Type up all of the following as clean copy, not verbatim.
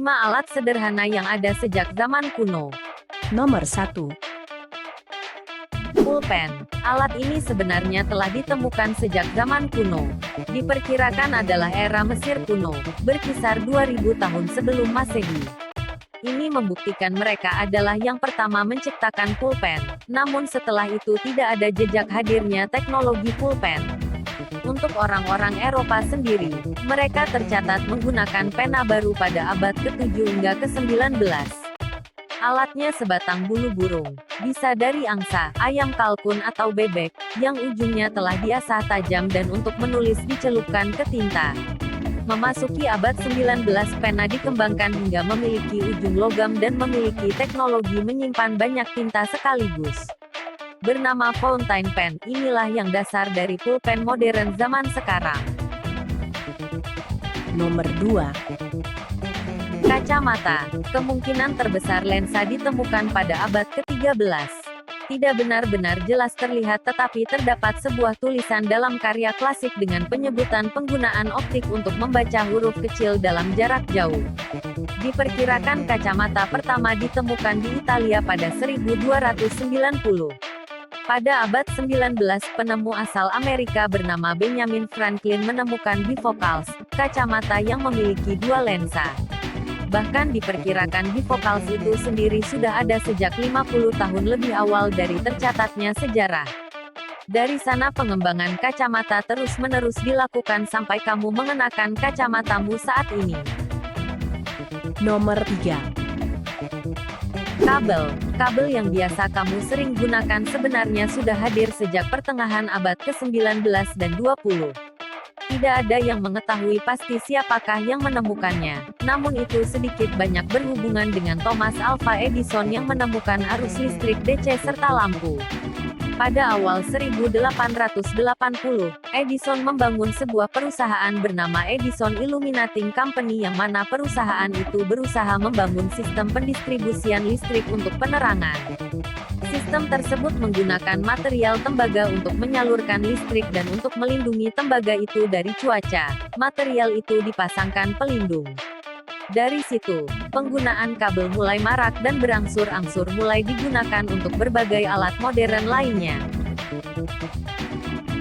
5 alat sederhana yang ada sejak zaman kuno. Nomor 1. Pulpen. Alat ini sebenarnya telah ditemukan sejak zaman kuno. Diperkirakan adalah era Mesir kuno, berkisar 2000 tahun sebelum Masehi. Ini membuktikan mereka adalah yang pertama menciptakan pulpen. Namun setelah itu tidak ada jejak hadirnya teknologi pulpen. Untuk orang-orang Eropa sendiri, mereka tercatat menggunakan pena baru pada abad ke-7 hingga ke-19. Alatnya sebatang bulu burung, bisa dari angsa, ayam kalkun atau bebek, yang ujungnya telah diasah tajam dan untuk menulis dicelupkan ke tinta. Memasuki abad 19 pena dikembangkan hingga memiliki ujung logam dan memiliki teknologi menyimpan banyak tinta sekaligus. Bernama fountain pen, inilah yang dasar dari pulpen modern zaman sekarang. Nomor 2. Kacamata. Kemungkinan terbesar lensa ditemukan pada abad ke-13. Tidak benar-benar jelas terlihat tetapi terdapat sebuah tulisan dalam karya klasik dengan penyebutan penggunaan optik untuk membaca huruf kecil dalam jarak jauh. Diperkirakan kacamata pertama ditemukan di Italia pada 1290. Pada abad 19, penemu asal Amerika bernama Benjamin Franklin menemukan bifocals, kacamata yang memiliki dua lensa. Bahkan diperkirakan bifocals itu sendiri sudah ada sejak 50 tahun lebih awal dari tercatatnya sejarah. Dari sana pengembangan kacamata terus-menerus dilakukan sampai kamu mengenakan kacamatamu saat ini. Nomor 3. Kabel. Kabel yang biasa kamu sering gunakan sebenarnya sudah hadir sejak pertengahan abad ke-19 dan 20. Tidak ada yang mengetahui pasti siapakah yang menemukannya, namun itu sedikit banyak berhubungan dengan Thomas Alva Edison yang menemukan arus listrik DC serta lampu. Pada awal 1880, Edison membangun sebuah perusahaan bernama Edison Illuminating Company yang mana perusahaan itu berusaha membangun sistem pendistribusian listrik untuk penerangan. Sistem tersebut menggunakan material tembaga untuk menyalurkan listrik dan untuk melindungi tembaga itu dari cuaca, material itu dipasangkan pelindung. Dari situ, penggunaan kabel mulai marak dan berangsur-angsur mulai digunakan untuk berbagai alat modern lainnya.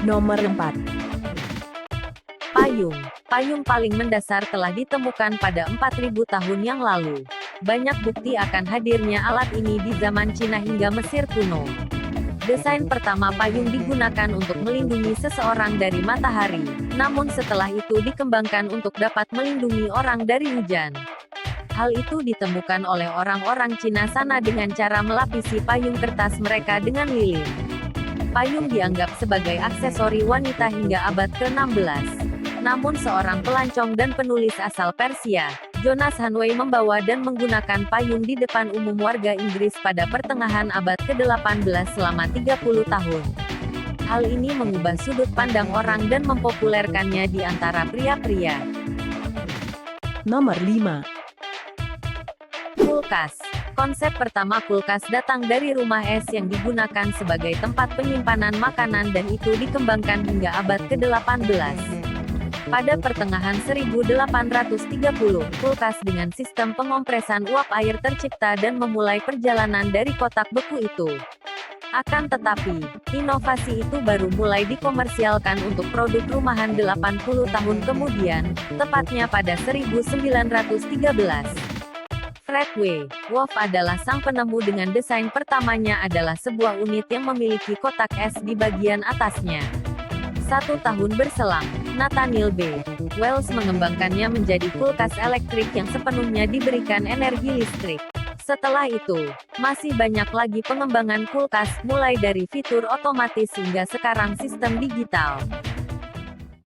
Nomor 4. Payung. Payung paling mendasar telah ditemukan pada 4000 tahun yang lalu. Banyak bukti akan hadirnya alat ini di zaman Cina hingga Mesir kuno. Desain pertama payung digunakan untuk melindungi seseorang dari matahari, namun setelah itu dikembangkan untuk dapat melindungi orang dari hujan. Hal itu ditemukan oleh orang-orang Cina sana dengan cara melapisi payung kertas mereka dengan lilin. Payung dianggap sebagai aksesori wanita hingga abad ke-16. Namun seorang pelancong dan penulis asal Persia, Jonas Hanway membawa dan menggunakan payung di depan umum warga Inggris pada pertengahan abad ke-18 selama 30 tahun. Hal ini mengubah sudut pandang orang dan mempopulerkannya di antara pria-pria. Nomor 5. Kulkas. Konsep pertama kulkas datang dari rumah es yang digunakan sebagai tempat penyimpanan makanan dan itu dikembangkan hingga abad ke-18. Pada pertengahan 1830, kulkas dengan sistem pengompresan uap air tercipta dan memulai perjalanan dari kotak beku itu. Akan tetapi, inovasi itu baru mulai dikomersialkan untuk produk rumahan 80 tahun kemudian, tepatnya pada 1913. Fred W. Wolf adalah sang penemu dengan desain pertamanya adalah sebuah unit yang memiliki kotak es di bagian atasnya. 1 tahun berselang, Nathaniel B. Wells mengembangkannya menjadi kulkas elektrik yang sepenuhnya diberikan energi listrik. Setelah itu, masih banyak lagi pengembangan kulkas, mulai dari fitur otomatis hingga sekarang sistem digital.